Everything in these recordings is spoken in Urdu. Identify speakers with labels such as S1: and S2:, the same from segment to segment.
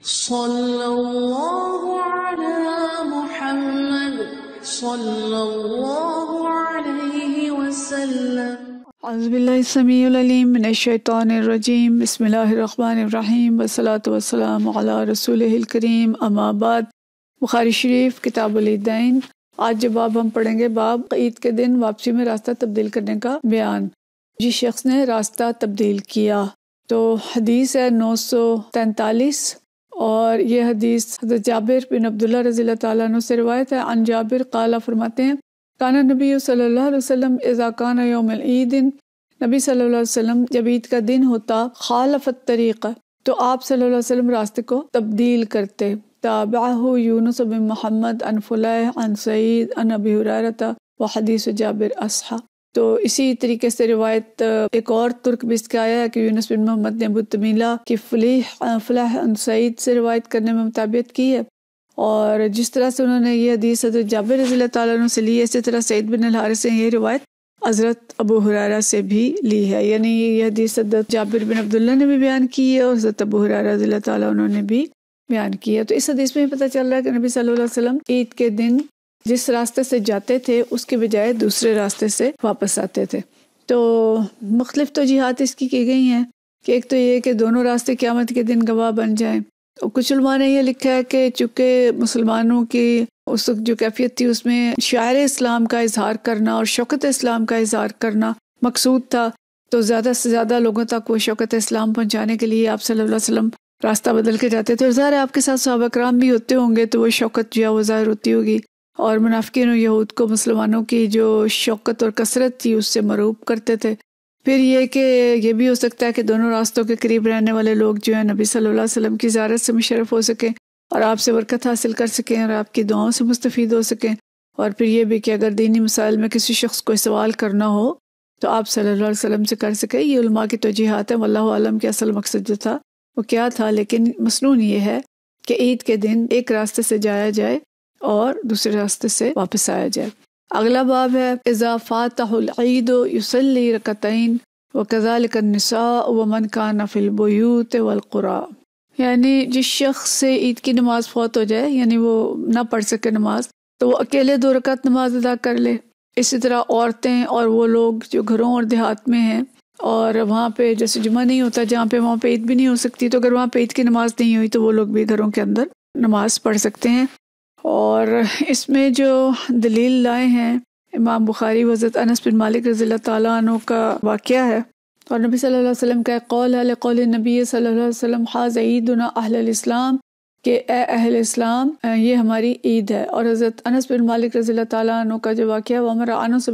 S1: صلی اللہ علی محمد صلی اللہ علیہ وسلم۔
S2: اعوذ باللہ السمیع العلیم من الشیطان الرجیم، بسم اللہ الرحمن الرحیم، والصلاۃ والسلام علی رسولہ الکریم، اما بعد۔ بخاری شریف کتاب العیدین۔ آج جو باب ہم پڑھیں گے، باب عید کے دن واپسی میں راستہ تبدیل کرنے کا بیان۔ جس شخص نے راستہ تبدیل کیا، تو حدیث ہے 943، اور یہ حدیث حضرت جابر بن عبداللہ رضی اللہ تعالیٰ عنہ سے روایت ہے۔ عن جابر قال، فرماتے ہیں، کان نبی صلی اللہ علیہ وسلم اذا کان یوم العید، نبی صلی اللہ علیہ وسلم جب عید کا دن ہوتا، خالف الطریق، تو آپ صلی اللہ علیہ وسلم راستے کو تبدیل کرتے۔ تابعہ یونس بن محمد عن فلیح عن سعید عن ابی ہریرہ وحدیث جابر اصحا۔ تو اسی طریقے سے روایت ایک اور ترک بھی اس کا آیا ہے کہ یونس بن محمد نے ابو تمیلہ کی فلیح عن سعید سے روایت کرنے میں مطابقت کی ہے، اور جس طرح سے انہوں نے یہ حدیث حضرت جابر رضی اللہ تعالیٰ عنہ سے لی ہے، اسی طرح سعید بن الحارث سے یہ روایت حضرت ابو ہریرہ سے بھی لی ہے، یعنی یہ حدیث حضرت جابر بن عبداللہ نے بھی بیان کی ہے اور حضرت ابو ہریرہ رضی اللہ تعالیٰ عنہ نے بھی بیان کی ہے۔ تو اس حدیث میں پتہ چل رہا ہے کہ نبی صلی اللہ علیہ وسلم عید کے دن جس راستے سے جاتے تھے اس کے بجائے دوسرے راستے سے واپس آتے تھے۔ تو مختلف توجیحات اس کی گئی ہیں کہ ایک تو یہ کہ دونوں راستے قیامت کے دن گواہ بن جائیں، اور کچھ علماء نے یہ لکھا ہے کہ چونکہ مسلمانوں کی اس وقت جو کیفیت تھی اس میں شعائر اسلام کا اظہار کرنا اور شوکت اسلام کا اظہار کرنا مقصود تھا، تو زیادہ سے زیادہ لوگوں تک وہ شوکت اسلام پہنچانے کے لیے آپ صلی اللہ علیہ وسلم راستہ بدل کے جاتے تھے، اور ظاہر ہے آپ کے ساتھ صحابہ کرام بھی ہوتے ہوں گے تو وہ شوکت جو ہے وہ ظاہر ہوتی ہوگی، اور منافقین و یہود کو مسلمانوں کی جو شوکت اور کثرت تھی اس سے مرعوب کرتے تھے۔ پھر یہ کہ یہ بھی ہو سکتا ہے کہ دونوں راستوں کے قریب رہنے والے لوگ جو ہیں نبی صلی اللہ علیہ وسلم کی زیارت سے مشرف ہو سکیں اور آپ سے برکت حاصل کر سکیں اور آپ کی دعاؤں سے مستفید ہو سکیں، اور پھر یہ بھی کہ اگر دینی مسائل میں کسی شخص کو سوال کرنا ہو تو آپ صلی اللہ علیہ وسلم سے کر سکیں۔ یہ علماء کی توجیحات ہیں، واللہ عالم کے اصل مقصد جو تھا وہ کیا تھا، لیکن مسنون یہ ہے کہ عید کے دن ایک راستے سے جایا جائے اور دوسرے راستے سے واپس آیا جائے۔ اگلا باب ہے اذا فاتح العید یصلی رکعتین وکذالک النساء ومن کان فی البیوت والقرى، یعنی جس شخص سے عید کی نماز فوت ہو جائے، یعنی وہ نہ پڑھ سکے نماز، تو وہ اکیلے 2 رکعت نماز ادا کر لے۔ اسی طرح عورتیں اور وہ لوگ جو گھروں اور دیہات میں ہیں اور وہاں پہ جیسے جمعہ نہیں ہوتا جہاں پہ وہاں پہ عید بھی نہیں ہو سکتی، تو اگر وہاں پہ عید کی نماز نہیں ہوئی تو وہ لوگ بھی گھروں کے اندر نماز پڑھ سکتے ہیں۔ اور اس میں جو دلیل لائے ہیں امام بخاری، حضرت انس بن مالک رضی اللہ تعالیٰ عنہ کا واقعہ ہے، اور نبی صلی اللہ علیہ وسلم کا قول ہے لقول نبی صلی اللہ علیہ وسلم حاذ عیدنا اہل الاسلام، کہ اے اہل اسلام یہ ہماری عید ہے۔ اور حضرت انس بن مالک رضی اللہ تعالیٰ عنہ کا جو واقعہ ہے، وامر انس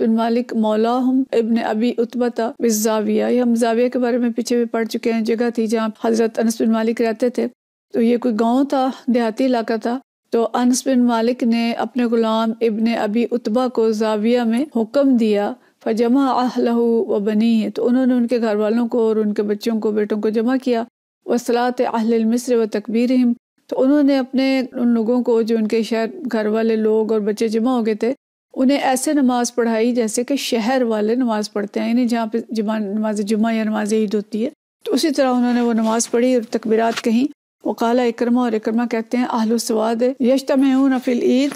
S2: بن مالک مولاہم ابن ابی عتبہ بالزاویہ، یہ ہم زاویہ کے بارے میں پیچھے بھی پڑھ چکے ہیں، جگہ تھی جہاں حضرت انس بن مالک رہتے تھے، تو یہ کوئی گاؤں تھا، دیہاتی علاقہ تھا، تو انس بن مالک نے اپنے غلام ابن ابی عتبہ کو زاویہ میں حکم دیا، فجمع اہلہ و بنیہ، تو انہوں نے ان کے گھر والوں کو اور ان کے بچوں کو، بیٹوں کو جمع کیا، وصلاۃ اہل المصر و تکبیرہم، تو انہوں نے اپنے ان لوگوں کو جو ان کے شہر گھر والے لوگ اور بچے جمع ہو گئے تھے، انہیں ایسے نماز پڑھائی جیسے کہ شہر والے نماز پڑھتے ہیں، یعنی جہاں پہ نماز جمعہ یا نماز عید ہوتی ہے، تو اسی طرح انہوں نے وہ نماز پڑھی اور تکبیرات کہیں۔ وقال اکرمہ، اور اکرمہ کہتے ہیں اہل السواد یجتمعون فی العید،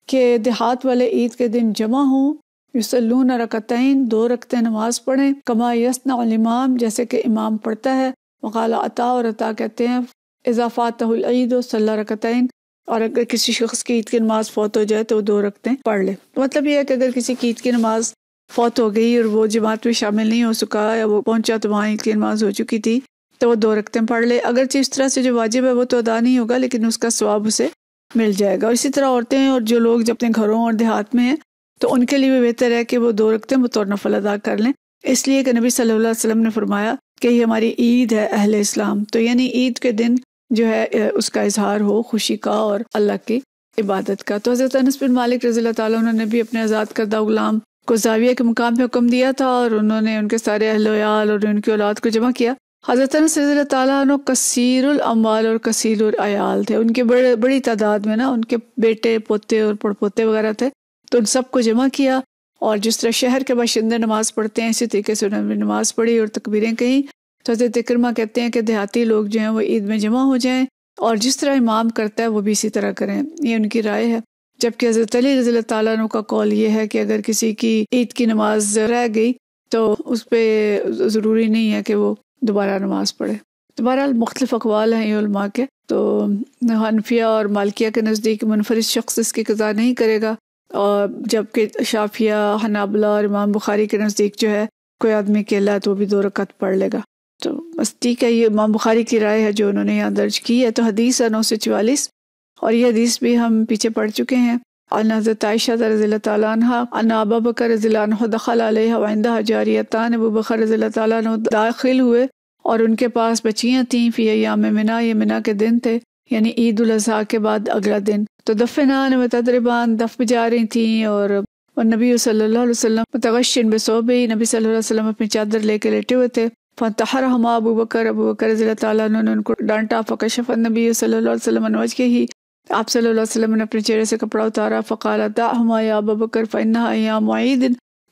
S2: کہ دیہات والے عید کے دن جمع ہوں، یصلون رکعتین، 2 رکعتیں نماز پڑھیں، کما یصنع الامام، جیسے کہ امام پڑھتا ہے۔ وقال عطا، اور عطا کہتے ہیں اذا فاتہ العید صلی رکعتین، اور اگر کسی شخص کی عید کی نماز فوت ہو جائے تو وہ 2 رکعتیں پڑھ لے۔ مطلب یہ ہے کہ اگر کسی کی عید کی نماز فوت ہو گئی اور وہ جماعت میں شامل نہیں ہو سکا یا وہ پہنچا تو وہاں عید کی نماز ہو چکی تھی تو وہ 2 رکعتیں پڑھ لے، اگرچہ اس طرح سے جو واجب ہے وہ تو ادا نہیں ہوگا لیکن اس کا ثواب اسے مل جائے گا۔ اور اسی طرح عورتیں اور جو لوگ جب اپنے گھروں اور دیہات میں ہیں تو ان کے لیے بھی بہتر ہے کہ وہ 2 رکعتیں بطور نفل ادا کر لیں، اس لیے کہ نبی صلی اللہ علیہ وسلم نے فرمایا کہ یہ ہماری عید ہے اہل اسلام، تو یعنی عید کے دن جو ہے اس کا اظہار ہو خوشی کا اور اللہ کی عبادت کا۔ تو حضرت انس بن مالک رضی اللہ تعالیٰ عنہ نے بھی اپنے آزاد کردہ غلام کو زاویہ کے مقام پہ حکم دیا تھا اور انہوں نے ان کے سارے اہل و عیال اور ان کی اولاد کو جمع کیا۔ حضرت انس رضی اللہ تعالیٰ عنہ کثیر الاموال اور کثیر العیال تھے، ان کے بڑی تعداد میں نا ان کے بیٹے پوتے اور پڑپوتے وغیرہ تھے، تو ان سب کو جمع کیا، اور جس طرح شہر کے باشندے نماز پڑھتے ہیں اسی طریقے سے انہوں نے نماز پڑھی اور تکبیریں کہیں، تو حضرت اکرمہ کہتے ہیں کہ دیہاتی لوگ جو ہیں وہ عید میں جمع ہو جائیں اور جس طرح امام کرتا ہے وہ بھی اسی طرح کریں، یہ ان کی رائے ہے۔ جبکہ حضرت علی رضی اللہ تعالیٰ عنہ کا قول یہ ہے کہ اگر کسی کی عید کی نماز رہ گئی تو اس پہ ضروری نہیں ہے کہ وہ دوبارہ نماز پڑھے۔ بہرحال مختلف اقوال ہیں علماء کے، تو حنفیہ اور مالکیہ کے نزدیک منفرد شخص اس کی قضا نہیں کرے گا، اور جبکہ شافعیہ، حنابلہ اور امام بخاری کے نزدیک جو ہے کوئی آدمی اکیلا ہے تو وہ بھی 2 رکعت پڑھ لے گا۔ تو بس ٹھیک ہے، یہ امام بخاری کی رائے ہے جو انہوں نے یہاں درج کی ہے۔ تو حدیث ہے 944، اور یہ حدیث بھی ہم پیچھے پڑھ چکے ہیں۔ ان حضرت عائشہ رضی اللہ تعالیٰ عنہ ان ابا بکر رضی اللہ عنہ دخل علیہ وعندها جاریتان، ابو بکر رضی اللہ تعالیٰ عنہ داخل ہوئے اور ان کے پاس بچیاں تھیں، فی ایام منا، یہ منا کے دن تھے، یعنی عید الاضحیٰ کے بعد اگلا دن۔ تو دفنان و تدربان، دف بجا رہی تھیں، اور نبی صلی اللہ علیہ وسلم متغشن بثوبہ، نبی صلی اللہ علیہ وسلم اپنی چادر لے کے لیٹے ہوئے تھے۔ فانتحرہما ابو بکر رضی اللہ تعالیٰ عنہ نے ان کو ڈانٹا، فکشف النبی صلی اللہ علیہ وسلم عن وجہہ، آپ صلی اللہ علیہ وسلم نے اپنے چہرے سے کپڑا اتارا، فقال دعہما یا ابو بکر فانہا ایام عید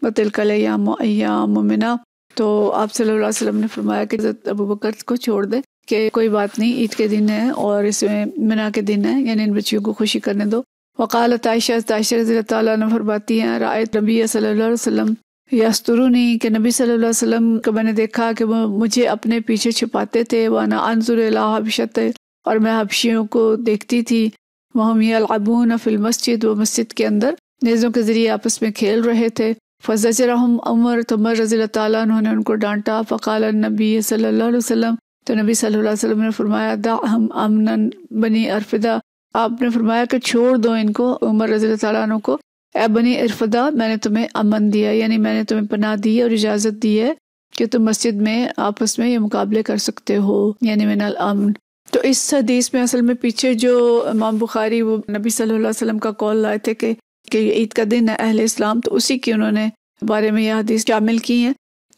S2: وتلک الایام ایام منی۔ تو آپ صلی اللہ علیہ وسلم نے فرمایا کہ حضرت ابو بکر کو چھوڑ دے، کہ کوئی بات نہیں، عید کے دن ہے اور اس میں منا کے دن ہے، یعنی ان بچیوں کو خوشی کرنے دو۔ وقالت عائشہ رضی اللہ تعالیٰ عنہ فرماتی ہیں، رأیت نبی صلی اللہ علیہ وسلم یسترونی، کہ نبی صلی اللہ علیہ وسلم کو میں نے دیکھا کہ وہ مجھے اپنے پیچھے چھپاتے تھے، وانا انظر الی حبشۃ، اور میں حبشیوں کو دیکھتی تھی، وہم یلعبون فی المسجد، وہ مسجد کے اندر نیزوں کے ذریعے آپس میں کھیل رہے تھے۔ فزجرہم عمر، تو عمر رضی اللہ تعالیٰ عنہ نے ان کو ڈانٹا، فقال النبی صلی اللہ علیہ وسلم، تو نبی صلی اللہ علیہ وسلم نے فرمایا دعہم امنا بنی ارفدہ، آپ نے فرمایا کہ چھوڑ دو ان کو، عمر رضی اللہ تعالیٰ عنہ کو، اے بنی ارفدہ، میں نے تمہیں امن دیا، یعنی میں نے تمہیں پناہ دی اور اجازت دی ہے کہ تم مسجد میں آپس میں یہ مقابلے کر سکتے ہو، یعنی من الامن۔ تو اس حدیث میں اصل میں پیچھے جو امام بخاری وہ نبی صلی اللہ علیہ وسلم کا قول لائے تھے کہ یہ عید کا دن ہے اہل اسلام، تو اسی کی انہوں نے بارے میں یہ حدیث شامل کی ہیں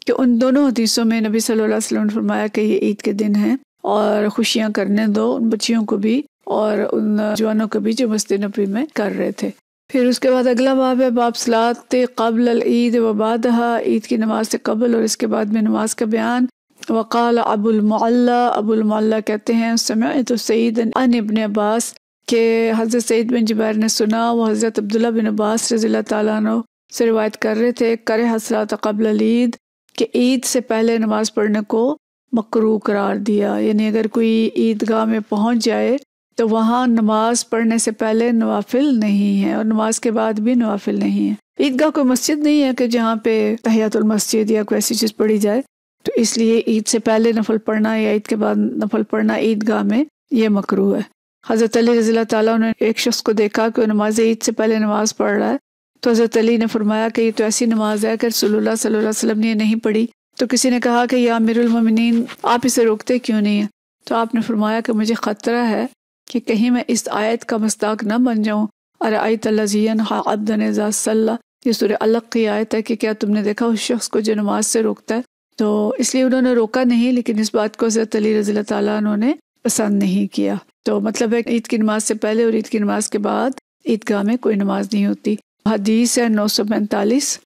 S2: کہ ان دونوں حدیثوں میں نبی صلی اللہ علیہ وسلم نے فرمایا کہ یہ عید کے دن ہیں اور خوشیاں کرنے دو ان بچیوں کو بھی اور ان جوانوں کو بھی جو مسجد نبوی میں کر رہے تھے۔ پھر اس کے بعد اگلا باب ہے باب صلاۃ قبل العید و بعدہا، عید کی نماز سے قبل اور اس کے بعد میں نماز کا بیان۔ وقال ابو المعلی کہتے ہیں سمعت سعید عن ابن عباس، کہ حضرت سعید بن جبیر نے سنا، وہ حضرت عبداللہ بن عباس رضی اللہ تعالیٰ عنہ سے روایت کر رہے تھے، کرہ صلاۃ قبل العید، کہ عید سے پہلے نماز پڑھنے کو مکروہ قرار دیا، یعنی اگر کوئی عیدگاہ میں پہنچ جائے تو وہاں نماز پڑھنے سے پہلے نوافل نہیں ہے اور نماز کے بعد بھی نوافل نہیں ہے۔ عیدگاہ کوئی مسجد نہیں ہے کہ جہاں پہ تحیۃ المسجد یا کوئی ایسی چیز پڑھی جائے، تو اس لیے عید سے پہلے نفل پڑھنا یا عید کے بعد نفل پڑھنا عیدگاہ میں یہ مکروہ ہے۔ حضرت علی رضی اللہ تعالیٰ نے ایک شخص کو دیکھا کہ وہ نماز عید سے پہلے نماز پڑھ رہا ہے، تو حضرت علی نے فرمایا کہ یہ تو ایسی نماز ہے کہ رسول اللہ صلی اللہ علیہ وسلم نے یہ نہیں پڑھی۔ تو کسی نے کہا کہ یا امیر المومنین، آپ اسے روکتے کیوں نہیں ہیں؟ تو آپ نے فرمایا کہ مجھے خطرہ ہے کہ کہیں میں اس آیت کا مصداق نہ بن جاؤں، ارأیت الذی ینہی عبدا اذا صلی، یہ سورہ علق کی آیت ہے کہ کیا تم نے دیکھا اس شخص کو جو نماز سے روکتا ہے؟ تو اس لیے انہوں نے روکا نہیں، لیکن اس بات کو حضرت علی رضی اللہ تعالیٰ عنہ نے پسند نہیں کیا۔ تو مطلب ہے کہ عید کی نماز سے پہلے اور عید کی نماز کے بعد عیدگاہ میں کوئی نماز نہیں ہوتی۔ حدیث ہے 945،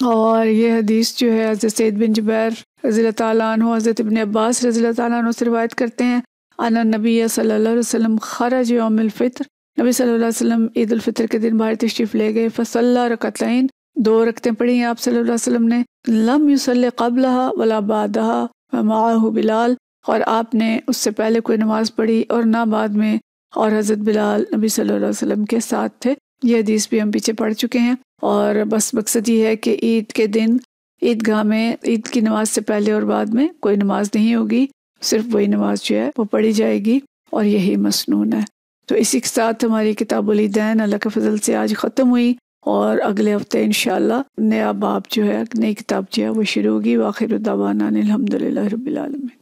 S2: اور یہ حدیث جو ہے حضرت سعید بن جبیر رضی اللہ تعالیٰ عنہ حضرت ابن عباس رضی اللہ تعالیٰ عنہ سے روایت کرتے ہیں، ان النبی صلی اللہ علیہ وسلم خرج یوم الفطر، نبی صلی اللہ علیہ وسلم عید الفطر کے دن باہر تشریف لے گئے، فصلی رکعتین، 2 رکعتیں پڑھی ہیں آپ صلی اللہ علیہ وسلم نے، لم یصلی قبلها ولا بعدها ومعه بلال، اور آپ نے اس سے پہلے کوئی نماز پڑھی اور نہ بعد میں، اور حضرت بلال نبی صلی اللہ علیہ وسلم کے ساتھ تھے۔ یہ حدیث بھی ہم پیچھے پڑھ چکے ہیں، اور بس مقصد یہ ہے کہ عید کے دن عیدگاہ میں عید کی نماز سے پہلے اور بعد میں کوئی نماز نہیں ہوگی، صرف وہی نماز جو ہے وہ پڑھی جائے گی، اور یہی مسنون ہے۔ تو اسی کے ساتھ ہماری کتاب العیدین اللہ کے فضل سے آج ختم ہوئی، اور اگلے ہفتے انشاءاللہ نیا باب جو ہے، نئی کتاب جو ہے وہ شروع ہوگی۔ وآخر دعوانا الحمدللہ رب العالمین۔